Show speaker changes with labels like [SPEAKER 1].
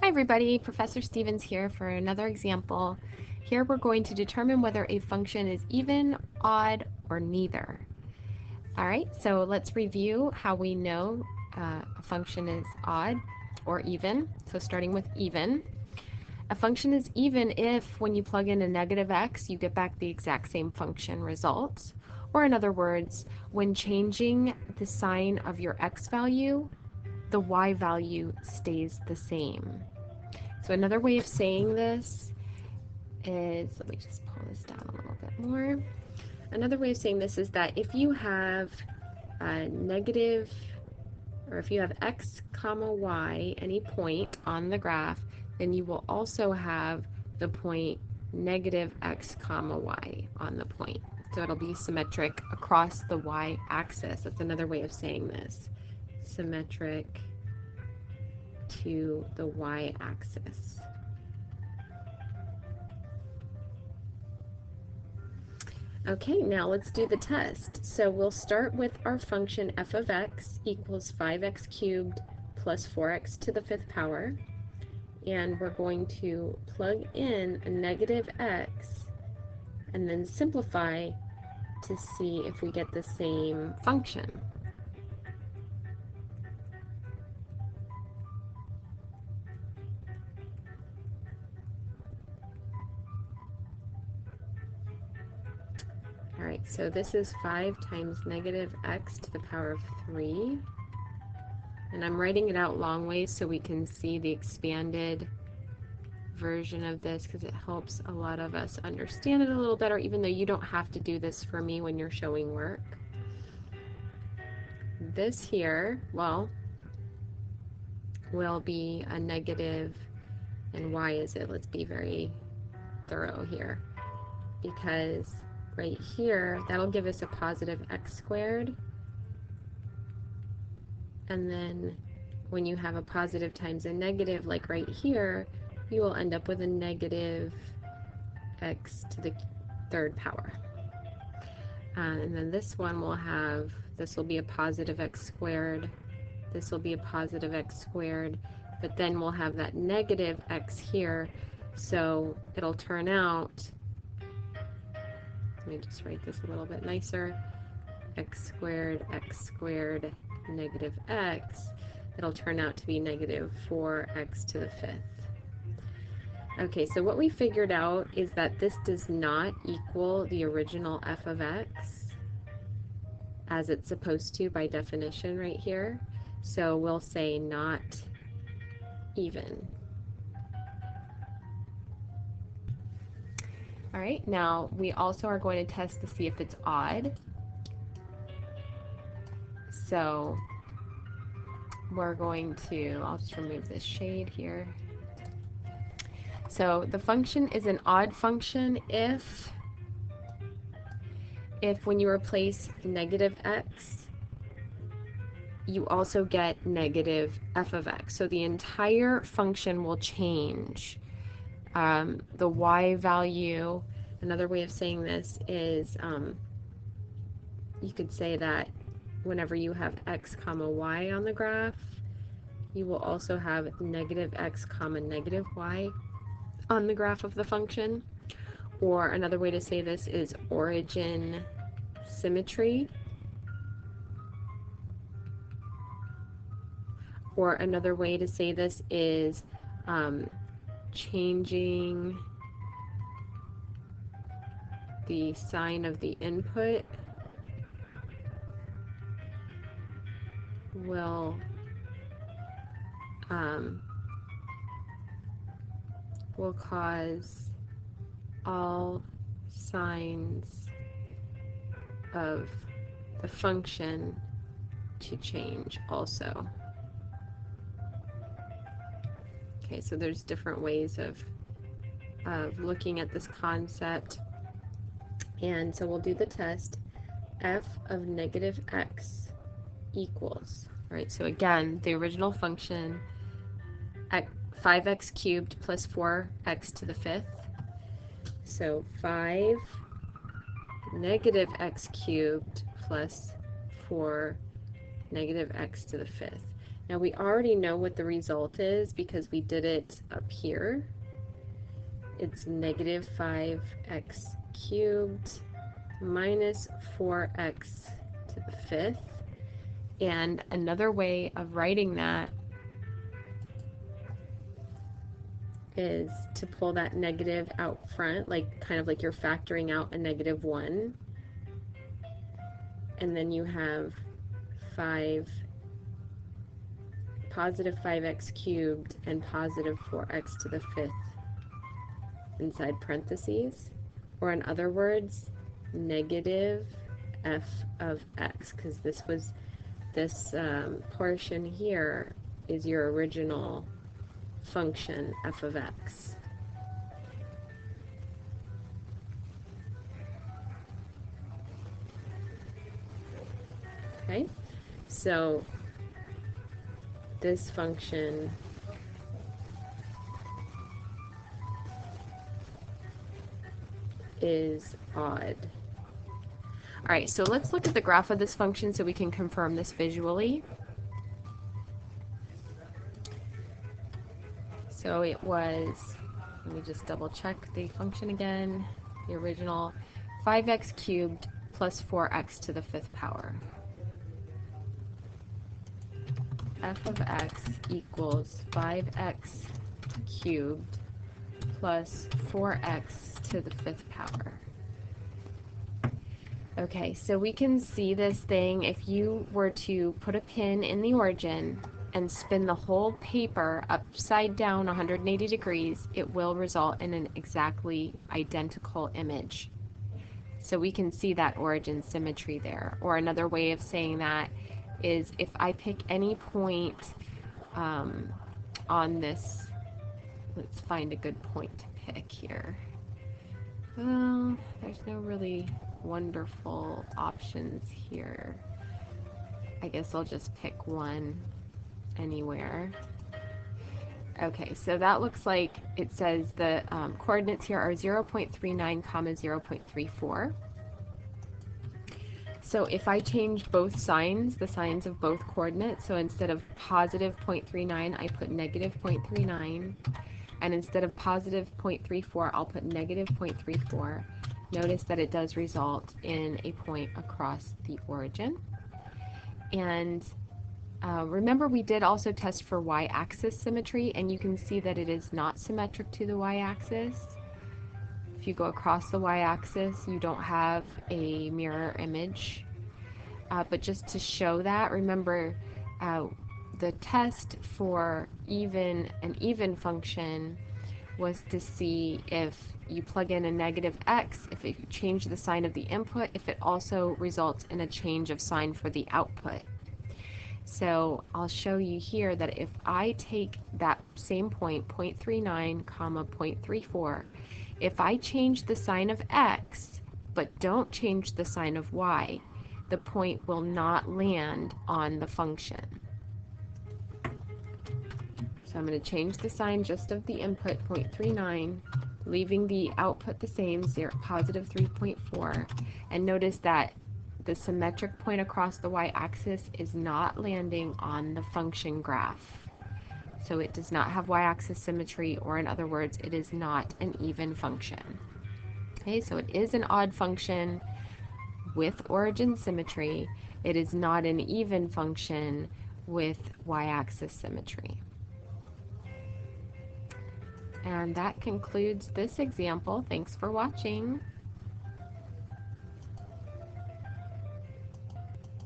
[SPEAKER 1] Hi everybody, Professor Stevens here for another example. Here we're going to determine whether a function is even, odd, or neither. Alright, so let's review how we know a function is odd or even. So starting with even. A function is even if when you plug in a negative x, you get back the exact same function result. Or in other words, when changing the sign of your x value, the y value stays the same. So another way of saying this is, let me just pull this down a little bit more. Another way of saying this is that if you have a negative, or if you have x comma y, any point on the graph, then you will also have the point negative x comma y on the point. So it'll be symmetric across the y-axis. That's another way of saying this. Symmetric to the y-axis. Okay, now let's do the test. So we'll start with our function f of x equals 5x cubed plus 4x to the 5th power. And we're going to plug in a negative x and then simplify to see if we get the same function. Alright, so this is 5 times negative x to the power of 3. And I'm writing it out long ways so we can see the expanded version of this because it helps a lot of us understand it a little better, even though you don't have to do this for me when you're showing work. This here, well, will be a negative, and why is it? Let's be very thorough here, because right here, that'll give us a positive x squared, and then when you have a positive times a negative, like right here, you will end up with a negative x to the 3rd power. And then this one will have, this will be a positive x squared, this will be a positive x squared, but then we'll have that negative x here, so it'll turn out, let me just write this a little bit nicer, x squared, negative x, it'll turn out to be negative 4x to the 5th. Okay, so what we figured out is that this does not equal the original f of x as it's supposed to by definition right here. So we'll say not even. All right, now we also are going to test to see if it's odd. So we're going to, I'll just remove this shade here. So the function is an odd function if when you replace negative x, you also get negative f of x. So the entire function will change. The y value, another way of saying this is you could say that whenever you have x comma y on the graph, you will also have negative x comma negative y on the graph of the function. Or another way to say this is origin symmetry. Or another way to say this is changing the sign of the input will cause all signs of the function to change also. Okay, so there's different ways of looking at this concept, and so we'll do the test. F of negative x equals, right, so again, the original function, 5x cubed plus 4x to the 5th. So 5 negative x cubed plus 4 negative x to the 5th. Now we already know what the result is because we did it up here. It's negative 5x cubed minus 4x to the fifth. And another way of writing that is to pull that negative out front, like kind of like you're factoring out a negative 1. And then you have positive 5x cubed and positive 4x to the fifth inside parentheses. Or in other words, negative f of x, because this portion here is your original function, f of x. Okay, so this function is odd. All right, so let's look at the graph of this function so we can confirm this visually. So it was, let me just double check the function again, the original 5x cubed plus 4x to the fifth power. F of x equals 5x cubed plus 4x to the fifth power. Okay, so we can see this thing if you were to put a pin in the origin and spin the whole paper upside down 180 degrees, it will result in an exactly identical image. So we can see that origin symmetry there. Or another way of saying that is if I pick any point on this, let's find a good point to pick here. Well, there's no really wonderful options here. I guess I'll just pick one anywhere. Okay, so that looks like it says the coordinates here are 0.39 comma 0.34. So if I change both signs, the signs of both coordinates, so instead of positive 0.39, I put negative 0.39, and instead of positive 0.34, I'll put negative 0.34. Notice that it does result in a point across the origin. And remember, we did also test for y-axis symmetry, and you can see that it is not symmetric to the y-axis. If you go across the y-axis, you don't have a mirror image. But just to show that, remember the test for an even function was to see if you plug in a negative x, if you change the sign of the input, if it also results in a change of sign for the output. So I'll show you here that if I take that same point, 0.39 comma 0.34, if I change the sign of x but don't change the sign of y, the point will not land on the function. So I'm going to change the sign just of the input, 0.39, leaving the output the same, positive 3.4, and notice that the symmetric point across the y-axis is not landing on the function graph. So it does not have y-axis symmetry, or in other words, it is not an even function. Okay, so it is an odd function with origin symmetry. It is not an even function with y-axis symmetry. And that concludes this example. Thanks for watching.